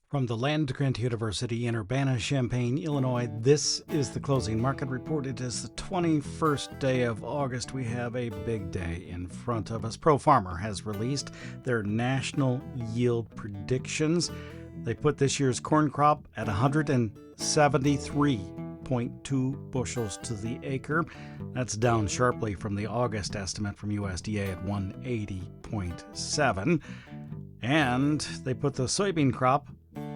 From the Land Grant University in Urbana-Champaign, Illinois, this is the Closing Market Report. It is the 21st day of August. We have a big day in front of us. ProFarmer has released their national yield predictions. They put this year's corn crop at 173.2 bushels to the acre. That's down sharply from the August estimate from USDA at 180.7. And they put the soybean crop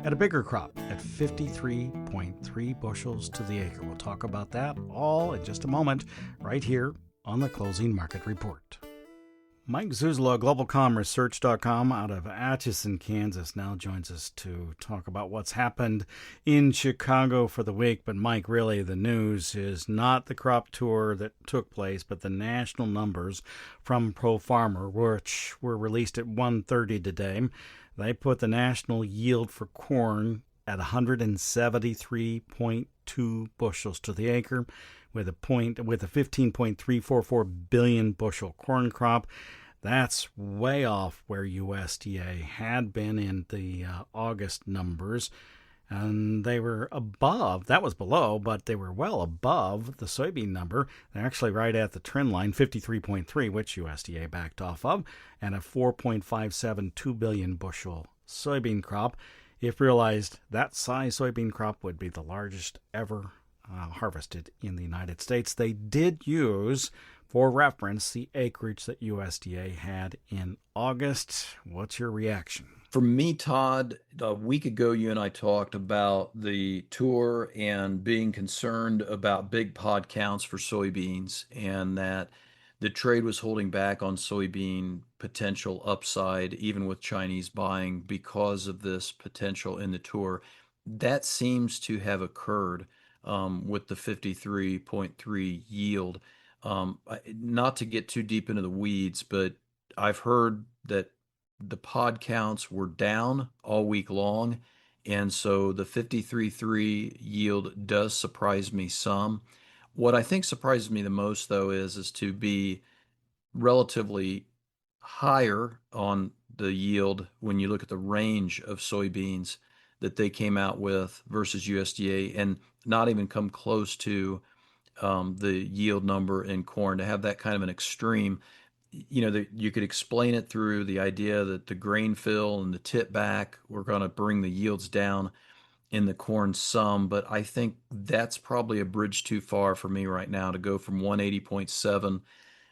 at a bigger crop at 53.3 bushels to the acre. We'll talk about that all in just a moment, right here on the Closing Market Report. Mike Zuzolo, globalcomresearch.com out of Atchison, Kansas, now joins us to talk about what's happened in Chicago for the week. But Mike, really the news is not the crop tour that took place, but the national numbers from ProFarmer, which were released at 1:30 today. They put the national yield for corn at 173.2 bushels to the acre, with a 15.344 billion bushel corn crop. That's way off where USDA had been in the August numbers. And they were above, that was below, but they were well above the soybean number. They're actually right at the trend line, 53.3, which USDA backed off of, and a 4.572 billion bushel soybean crop. If realized, that size soybean crop would be the largest ever harvested in the United States. They did use, for reference, the acreage that USDA had in August. What's your reaction? For me, Todd, a week ago, you and I talked about the tour and being concerned about big pod counts for soybeans, and that the trade was holding back on soybean potential upside, even with Chinese buying, because of this potential in the tour. That seems to have occurred with the 53.3 yield. Not to get too deep into the weeds, but I've heard that the pod counts were down all week long, and so the 53.3 yield does surprise me some. What I think surprises me the most, though, is to be relatively higher on the yield when you look at the range of soybeans that they came out with versus USDA, and not even come close to the yield number in corn. To have that kind of an extreme, you could explain it through the idea that the grain fill and the tip back were going to bring the yields down in the corn some, but I think that's probably a bridge too far for me right now to go from 180.7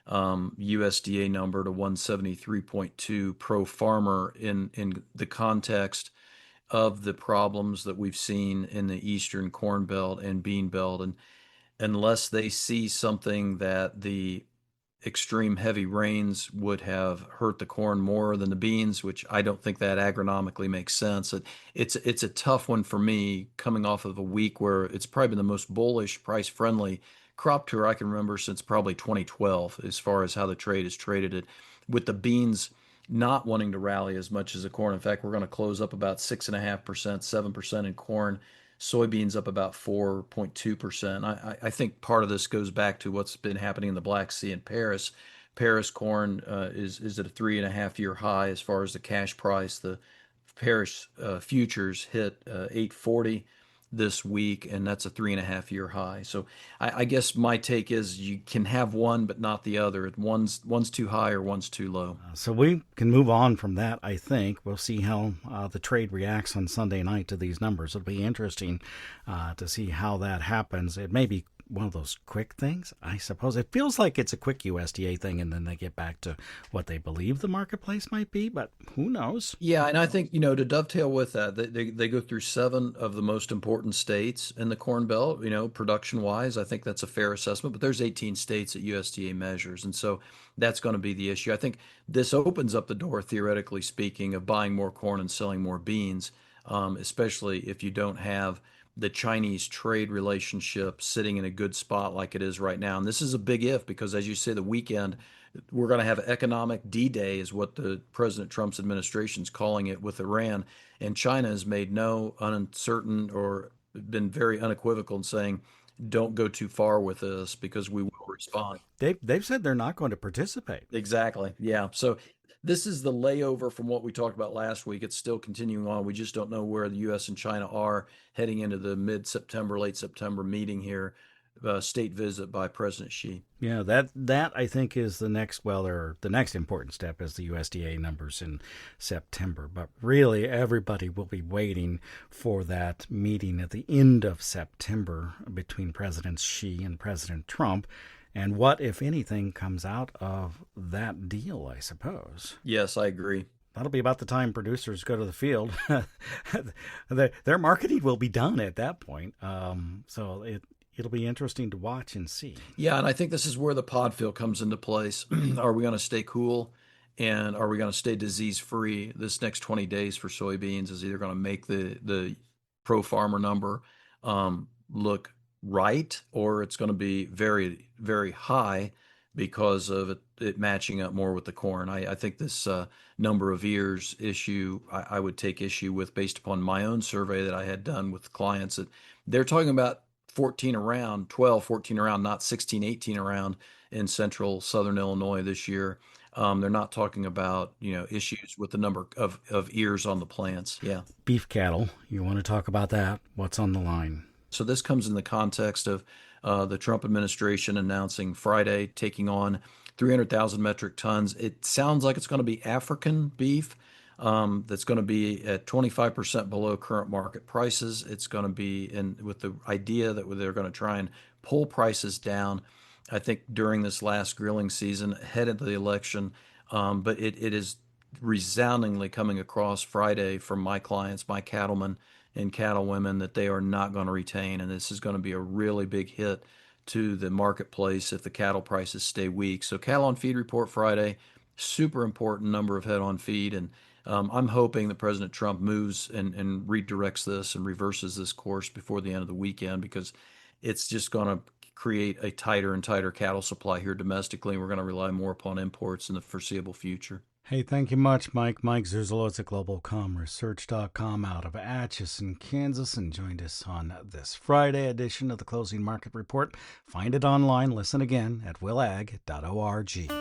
USDA number to 173.2 ProFarmer in the context of the problems that we've seen in the Eastern Corn Belt and Bean Belt. And unless they see something that the extreme heavy rains would have hurt the corn more than the beans, which I don't think that agronomically makes sense. It's a tough one for me coming off of a week where it's probably been the most bullish, price-friendly crop tour I can remember since probably 2012 as far as how the trade has traded it, with the beans not wanting to rally as much as the corn. In fact, we're going to close up about 6.5%, 7% in corn. Soybeans up about 4.2%. I think part of this goes back to what's been happening in the Black Sea and Paris. Paris corn is at a 3.5-year high as far as the cash price. The Paris futures hit 840 this week, and that's a 3.5-year high. So I guess my take is you can have one but not the other. One's too high or one's too low. So we can move on from that, I think. We'll see how the trade reacts on Sunday night to these numbers. It'll be interesting to see how that happens. It may be one of those quick things, I suppose. It feels like it's a quick USDA thing, and then they get back to what they believe the marketplace might be, but who knows? Yeah, and I think, to dovetail with that, they go through 7 of the most important states in the Corn Belt, production-wise. I think that's a fair assessment, but there's 18 states that USDA measures, and so that's going to be the issue. I think this opens up the door, theoretically speaking, of buying more corn and selling more beans, especially if you don't have the Chinese trade relationship sitting in a good spot like it is right now. And this is a big if, because as you say, the weekend, we're going to have economic D-Day is what the President Trump's administration is calling it with Iran. And China has made no uncertain or been very unequivocal in saying, don't go too far with this because we will respond. They've said they're not going to participate. Exactly. Yeah. So This is the layover from what we talked about last week. It's still continuing on. We just don't know where the U.S. and China are heading into the mid-September, late September meeting here, state visit by President Xi. Yeah, that I think is the next, or the next important step is the USDA numbers in September. But really, everybody will be waiting for that meeting at the end of September between President Xi and President Trump. And what, if anything, comes out of that deal, I suppose. Yes, I agree. That'll be about the time producers go to the field. Their marketing will be done at that point. So it'll be interesting to watch and see. Yeah, and I think this is where the pod fill comes into place. Are we going to stay cool, and are we going to stay disease free? This next 20 days for soybeans is either going to make the pro farmer number look right, or it's going to be very, very high because of it matching up more with the corn. I think this number of ears issue I would take issue with based upon my own survey that I had done with clients, that they're talking about 14 around, 12, 14 around, not 16, 18 around in central southern Illinois this year. They're not talking about, issues with the number of ears on the plants. Yeah. Beef cattle, you want to talk about that? What's on the line? So this comes in the context of the Trump administration announcing Friday taking on 300,000 metric tons. It sounds like it's going to be African beef. That's going to be at 25% below current market prices. It's going to be with the idea that they're going to try and pull prices down, I think, during this last grilling season ahead of the election. But it is resoundingly coming across Friday from my clients, my cattlemen and cattlewomen, that they are not going to retain. And this is going to be a really big hit to the marketplace if the cattle prices stay weak. So cattle on feed report Friday, super important number of head on feed. And I'm hoping that President Trump moves and redirects this and reverses this course before the end of the weekend, because it's just going to create a tighter and tighter cattle supply here domestically, and we're going to rely more upon imports in the foreseeable future. Hey, thank you much, Mike. Mike Zuzolo at globalcomresearch.com out of Atchison, Kansas, and joined us on this Friday edition of the Closing Market Report. Find it online. Listen again at willag.org.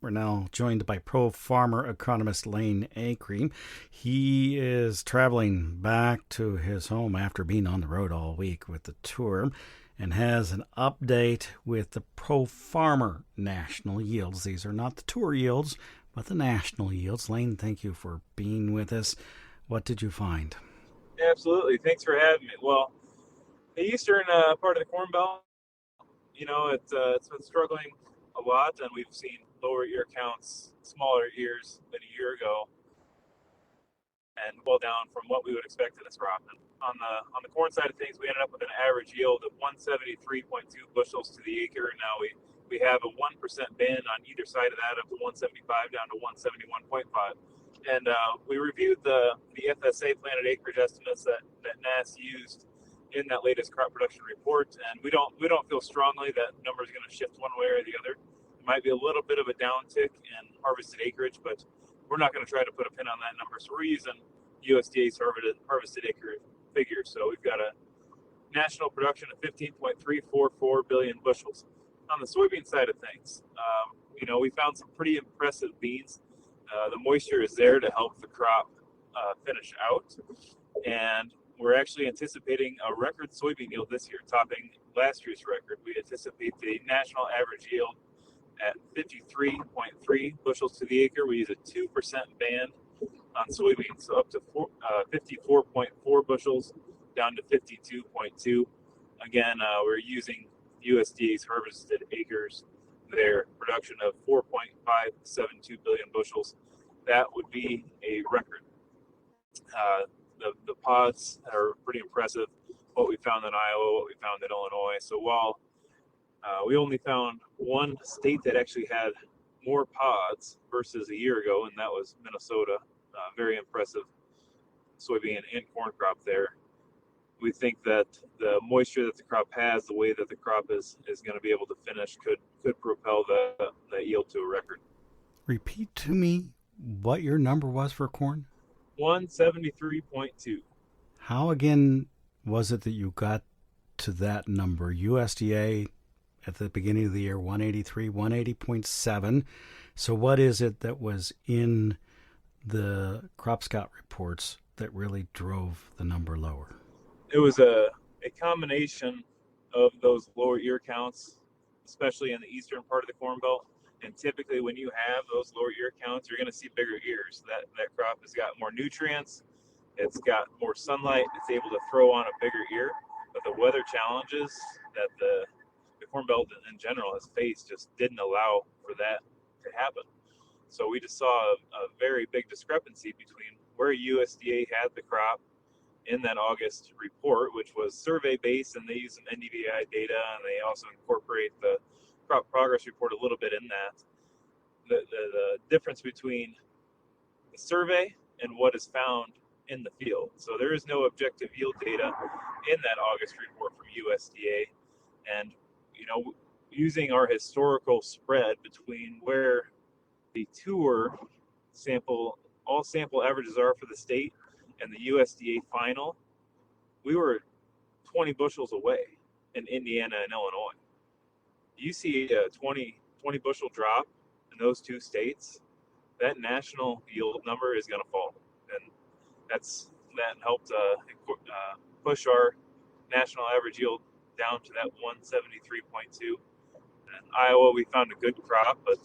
We're now joined by pro farmer economist Lane Acre. He is traveling back to his home after being on the road all week with the tour, and has an update with the pro farmer national yields. These are not the tour yields, but the national yields. Lane, thank you for being with us. What did you find? Absolutely. Thanks for having me. Well, the eastern part of the Corn Belt, it's been struggling a lot, and we've seen lower ear counts, smaller ears than a year ago, and well down from what we would expect in this crop. And on the corn side of things, we ended up with an average yield of 173.2 bushels to the acre. Now we have a 1% band on either side of that, up to 175 down to 171.5. And we reviewed the FSA planted acreage estimates that NASS used in that latest crop production report, and we don't feel strongly that number is going to shift one way or the other. It might be a little bit of a downtick in harvested acreage, but we're not going to try to put a pin on that number. So we're using USDA's harvested acre figure. So we've got a national production of 15.344 billion bushels. On the soybean side of things, we found some pretty impressive beans. The moisture is there to help the crop finish out, and we're actually anticipating a record soybean yield this year, topping last year's record. We anticipate the national average yield at 53.3 bushels to the acre. We use a 2% band on soybeans, so up to 54.4 bushels down to 52.2. Again, we're using USDA's harvested acres, their production of 4.572 billion bushels. That would be a record. The pods are pretty impressive. What we found in Iowa, what we found in Illinois. So while we only found one state that actually had more pods versus a year ago, and that was Minnesota. Very impressive soybean and corn crop there. We think that the moisture that the crop has, the way that the crop is going to be able to finish, could propel the yield to a record. Repeat to me what your number was for corn. 173.2. How again was it that you got to that number? USDA at the beginning of the year, 183, 180.7. So what is it that was in the Crop Scout reports that really drove the number lower? It was a combination of those lower ear counts, especially in the eastern part of the Corn Belt. And typically when you have those lower ear counts, you're going to see bigger ears. That crop has got more nutrients. It's got more sunlight. It's able to throw on a bigger ear. But the weather challenges that the Corn Belt in general has faced just didn't allow for that to happen. So we just saw a very big discrepancy between where USDA had the crop in that August report, which was survey based, and they use some NDVI data, and they also incorporate the crop progress report a little bit in that. The difference between the survey and what is found in the field. So there is no objective yield data in that August report from USDA. And, using our historical spread between where the tour all sample averages are for the state and the USDA final, we were 20 bushels away in Indiana and Illinois. You see a 20 bushel drop in those two states, that national yield number is going to fall. And that helped push our national average yield down to that 173.2. In Iowa, we found a good crop, but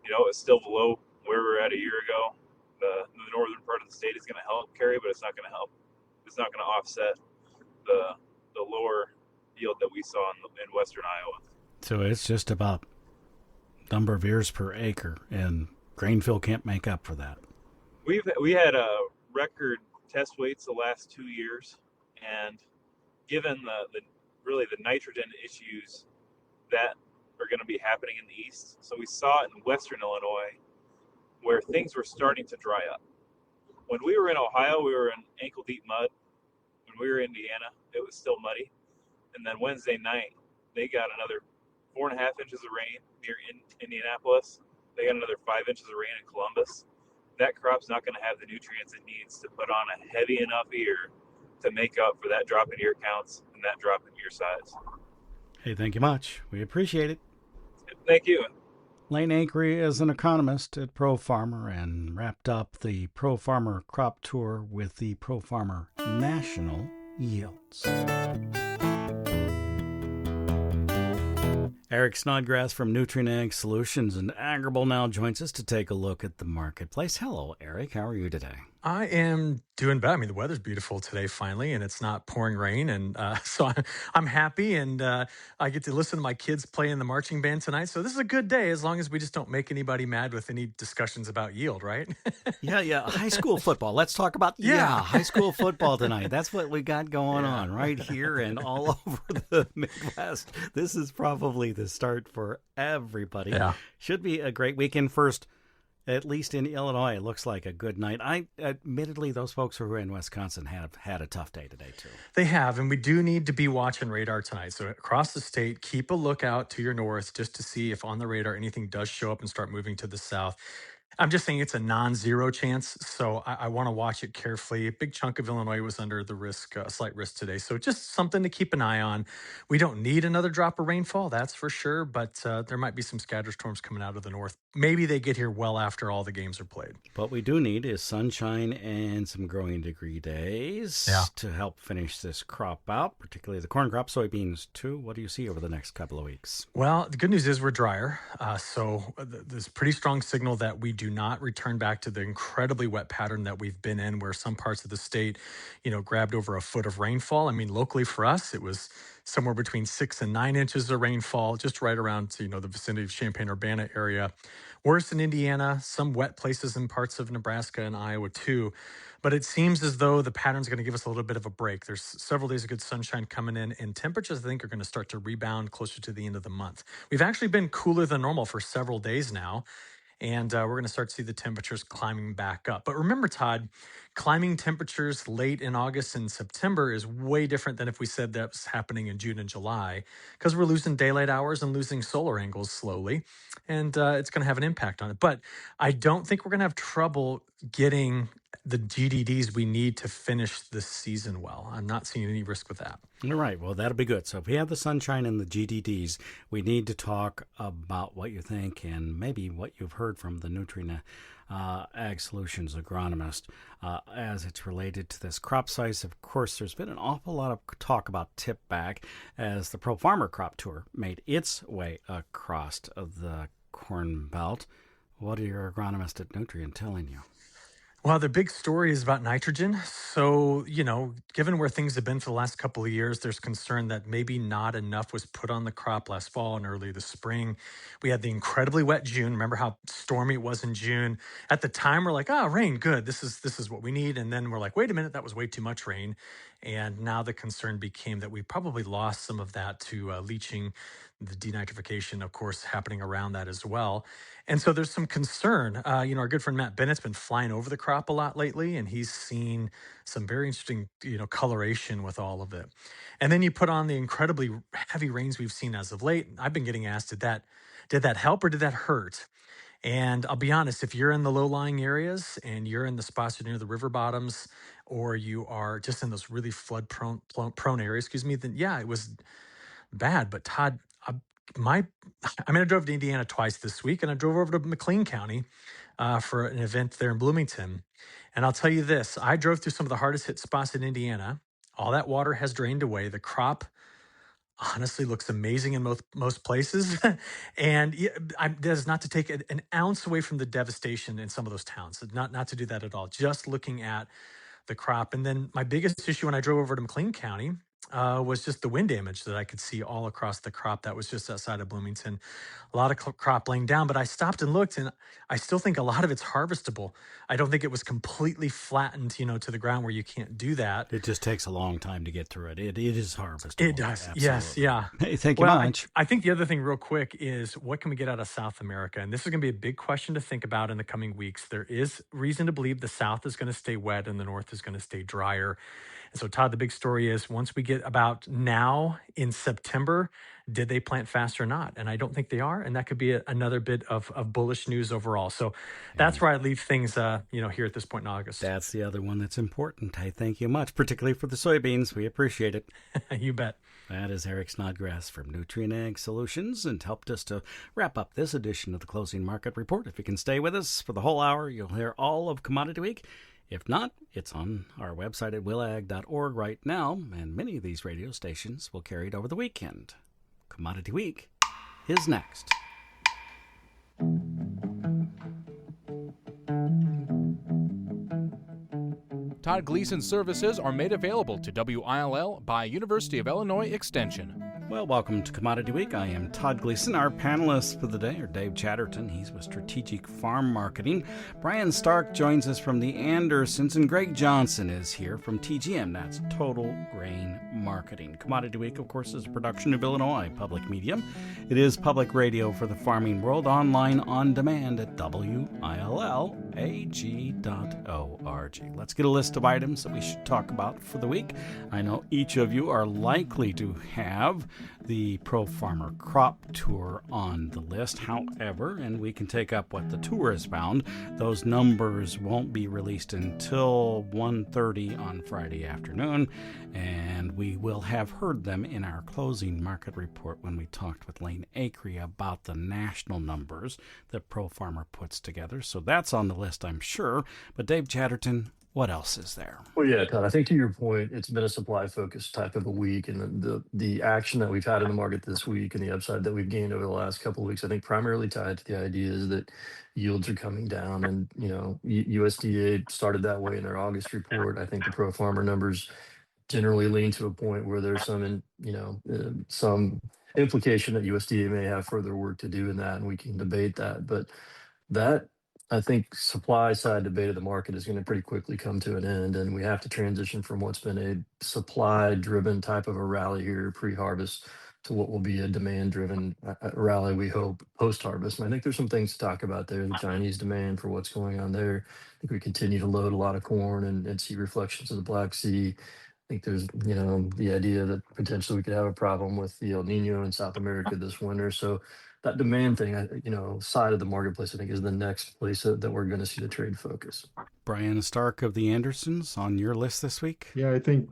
it's still below where we were at a year ago. The northern part of the state is going to help carry, but it's not going to help. It's not going to offset the lower yield that we saw in western Iowa. So it's just about number of ears per acre, and Grainfill can't make up for that. We had record test weights the last 2 years, and given the nitrogen issues that are going to be happening in the east, so we saw it in western Illinois where things were starting to dry up. When we were in Ohio, we were in ankle deep mud. When we were in Indiana, it was still muddy. And then Wednesday night, they got another 4.5 inches of rain near Indianapolis. They got another 5 inches of rain in Columbus. That crop's not going to have the nutrients it needs to put on a heavy enough ear to make up for that drop in ear counts and that drop in ear size. Hey, thank you much. We appreciate it. Thank you. Lane Akery is an economist at Pro Farmer and wrapped up the Pro Farmer Crop Tour with the Pro Farmer National Yields. Eric Snodgrass from Nutrien Ag Solutions and Agrable now joins us to take a look at the marketplace. Hello, Eric. How are you today? I am doing better. I mean, the weather's beautiful today, finally, and it's not pouring rain. And so I'm happy, and I get to listen to my kids play in the marching band tonight. So this is a good day, as long as we just don't make anybody mad with any discussions about yield, right? Yeah. High school football. Let's talk about, high school football tonight. That's what we got going on right here and all over the Midwest. This is probably the start for everybody. Yeah. Should be a great weekend. First, at least in Illinois, it looks like a good night. Admittedly, those folks who are in Wisconsin have had a tough day today, too. They have, and we do need to be watching radar tonight. So across the state, keep a lookout to your north just to see if on the radar anything does show up and start moving to the south. I'm just saying it's a non-zero chance, so I want to watch it carefully. A big chunk of Illinois was under the risk, slight risk today, so just something to keep an eye on. We don't need another drop of rainfall, that's for sure, but there might be some scatter storms coming out of the north. Maybe they get here well after all the games are played. What we do need is sunshine and some growing degree days to help finish this crop out, particularly the corn crop, soybeans too. What do you see over the next couple of weeks? Well, the good news is we're drier, so there's a pretty strong signal that we do not return back to the incredibly wet pattern that we've been in, where some parts of the state, grabbed over a foot of rainfall. I mean, locally for us, it was somewhere between 6 and 9 inches of rainfall, just right around, the vicinity of Champaign-Urbana area. Worse in Indiana, some wet places in parts of Nebraska and Iowa too. But it seems as though the pattern's going to give us a little bit of a break. There's several days of good sunshine coming in, and temperatures, I think, are going to start to rebound closer to the end of the month. We've actually been cooler than normal for several days now. And we're going to start to see the temperatures climbing back up. But remember, Todd, climbing temperatures late in August and September is way different than if we said that's happening in June and July, because we're losing daylight hours and losing solar angles slowly, and it's going to have an impact on it. But I don't think we're going to have trouble getting the GDDs we need to finish this season well. I'm not seeing any risk with that. All right. Well, that'll be good. So if we have the sunshine and the GDDs, we need to talk about what you think and maybe what you've heard from the Nutrien Ag Solutions agronomist as it's related to this crop size. Of course, there's been an awful lot of talk about tip back as the Pro Farmer Crop Tour made its way across the Corn Belt. What are your agronomists at Nutrien telling you? Well, the big story is about nitrogen. So, given where things have been for the last couple of years, there's concern that maybe not enough was put on the crop last fall and early this spring. We had the incredibly wet June. Remember how stormy it was in June? At the time, we're like, rain, good. This is what we need. And then we're like, wait a minute, that was way too much rain. And now the concern became that we probably lost some of that to leaching, the denitrification, of course, happening around that as well. And so there's some concern. Our good friend Matt Bennett's been flying over the crop a lot lately, and he's seen some very interesting, coloration with all of it. And then you put on the incredibly heavy rains we've seen as of late. I've been getting asked, did that help or did that hurt? And I'll be honest, if you're in the low-lying areas and you're in the spots near the river bottoms, or you are just in those really flood-prone areas, then yeah, it was bad. But Todd, I drove to Indiana twice this week, and I drove over to McLean County for an event there in Bloomington. And I'll tell you this, I drove through some of the hardest hit spots in Indiana. All that water has drained away. The crop honestly looks amazing in most places. And that is not to take an ounce away from the devastation in some of those towns. Not to do that at all. Just looking at the crop. And then my biggest issue when I drove over to McLean County was just the wind damage that I could see all across the crop that was just outside of Bloomington. A lot of crop laying down, but I stopped and looked, and I still think a lot of it's harvestable. I don't think it was completely flattened, to the ground where you can't do that. It just takes a long time to get through it. It is harvestable. It does. Absolutely. Yes. Yeah. Hey, thank you much. I think the other thing real quick is what can we get out of South America? And this is going to be a big question to think about in the coming weeks. There is reason to believe the South is going to stay wet and the North is going to stay drier. And so, Todd, the big story is once we get about now in September, did they plant fast or not? And I don't think they are. And that could be another bit of bullish news overall. So that's where I leave things, here at this point in August. That's the other one that's important. I thank you much, particularly for the soybeans. We appreciate it. You bet. That is Eric Snodgrass from Nutrien Ag Solutions, and helped us to wrap up this edition of the Closing Market Report. If you can stay with us for the whole hour, you'll hear all of Commodity Week. If not, it's on our website at willag.org right now, and many of these radio stations will carry it over the weekend. Commodity Week is next. Todd Gleason's services are made available to WILL by University of Illinois Extension. Well, welcome to Commodity Week. I am Todd Gleason. Our panelists for the day are Dave Chatterton. He's with Strategic Farm Marketing. Brian Stark joins us from the Andersons, and Greg Johnson is here from TGM. That's Total Grain Marketing. Commodity Week, of course, is a production of Illinois Public Media. It is public radio for the farming world, online on demand at WILLAG.org. Let's get a list of items that we should talk about for the week. I know each of you are likely to have the Pro Farmer Crop Tour on the list. However, and we can take up what the tour has found, those numbers won't be released until 1:30 on Friday afternoon, and we will have heard them in our closing market report when we talked with Lane Acre about the national numbers that Pro Farmer puts together. So that's on the list, I'm sure. But Dave Chatterton, what else is there? Well, yeah, Todd, I think to your point, it's been a supply-focused type of a week, and the action that we've had in the market this week and the upside that we've gained over the last couple of weeks, I think primarily tied to the idea is that yields are coming down, and USDA started that way in their August report. I think the Pro Farmer numbers generally lean to a point where there's some implication that USDA may have further work to do in that, and we can debate that, but that, I think, supply side debate of the market is going to pretty quickly come to an end, and we have to transition from what's been a supply driven type of a rally here pre-harvest to what will be a demand-driven rally, we hope, post-harvest. And I think there's some things to talk about there. The Chinese demand for what's going on there. I think we continue to load a lot of corn and see reflections of the Black Sea. I think there's, the idea that potentially we could have a problem with the El Nino in South America this winter. So that demand thing, side of the marketplace, I think, is the next place that we're going to see the trade focus. Brian Stark of the Andersons on your list this week? Yeah, I think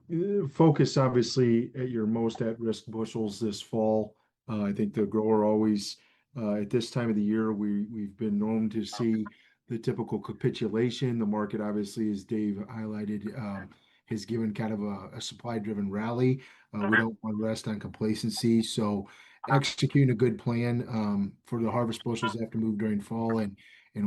focus obviously at your most at-risk bushels this fall. I think the grower always, at this time of the year, we've been known to see the typical capitulation. The market, obviously, as Dave highlighted, has given kind of a supply-driven rally. We don't want to rest on complacency. So executing a good plan for the harvest bushels that have to move during fall and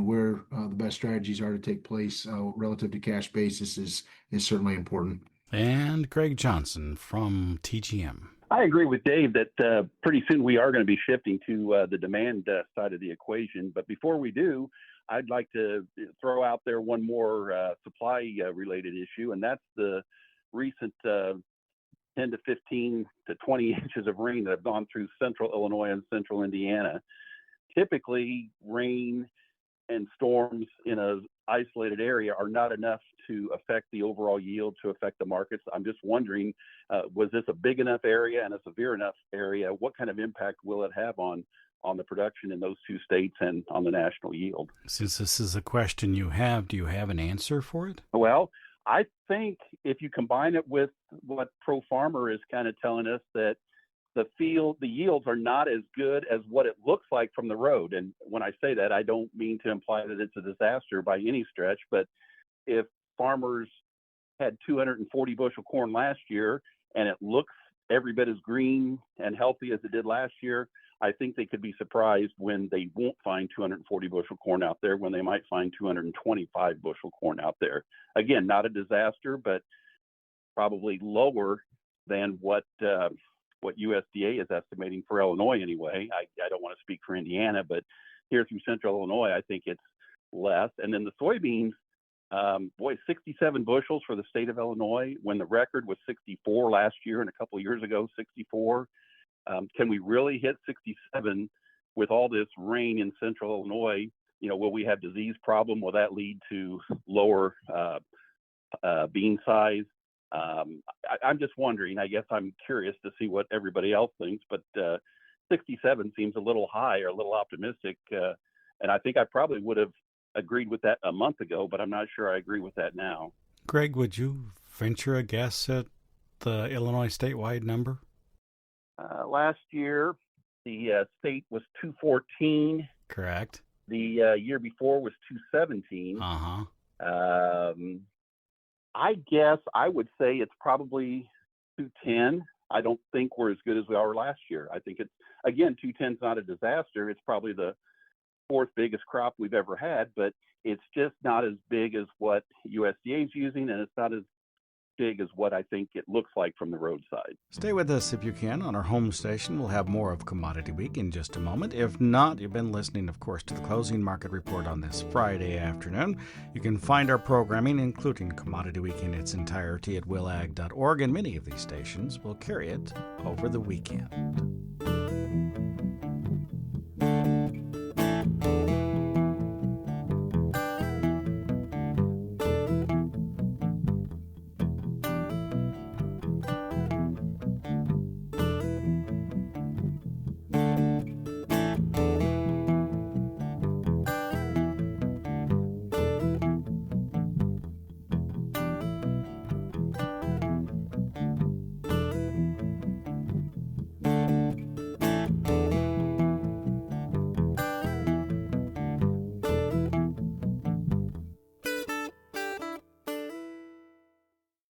where the best strategies are to take place relative to cash basis is certainly important. And Greg Johnson from TGM. I agree with Dave that pretty soon we are going to be shifting to the demand side of the equation. But before we do, I'd like to throw out there one more supply-related issue, and that's the recent 10 to 15 to 20 inches of rain that have gone through central Illinois and central Indiana. Typically, rain and storms in an isolated area are not enough to affect the overall yield, to affect the markets. I'm just wondering, was this a big enough area and a severe enough area? What kind of impact will it have on the production in those two states and on the national yield? Since this is a question you have, do you have an answer for it? Well, I think if you combine it with what Pro Farmer is kind of telling us, that the yields are not as good as what it looks like from the road. And when I say that, I don't mean to imply that it's a disaster by any stretch, but if farmers had 240 bushel corn last year and it looks every bit as green and healthy as it did last year, I think they could be surprised when they won't find 240 bushel corn out there, when they might find 225 bushel corn out there. Again, not a disaster, but probably lower than what USDA is estimating for Illinois anyway. I don't want to speak for Indiana, but here through central Illinois, I think it's less. And then the soybeans, 67 bushels for the state of Illinois, when the record was 64 last year and a couple of years ago, 64. Can we really hit 67 with all this rain in central Illinois? Will we have disease problem? Will that lead to lower bean size? I'm just wondering. I guess I'm curious to see what everybody else thinks, but 67 seems a little high or a little optimistic. And I think I probably would have agreed with that a month ago, but I'm not sure I agree with that now. Greg, would you venture a guess at the Illinois statewide number? Last year, the state was 214. Correct. The year before was 217. I guess I would say it's probably 210. I don't think we're as good as we were last year. I think 210 is not a disaster. It's probably the fourth biggest crop we've ever had, but it's just not as big as what USDA is using, and it's not as big as what I think it looks like from the roadside. Stay with us if you can on our home station. We'll have more of Commodity Week in just a moment. If not, you've been listening, of course, to the Closing Market Report on this Friday afternoon. You can find our programming, including Commodity Week in its entirety, at willag.org, and many of these stations will carry it over the weekend.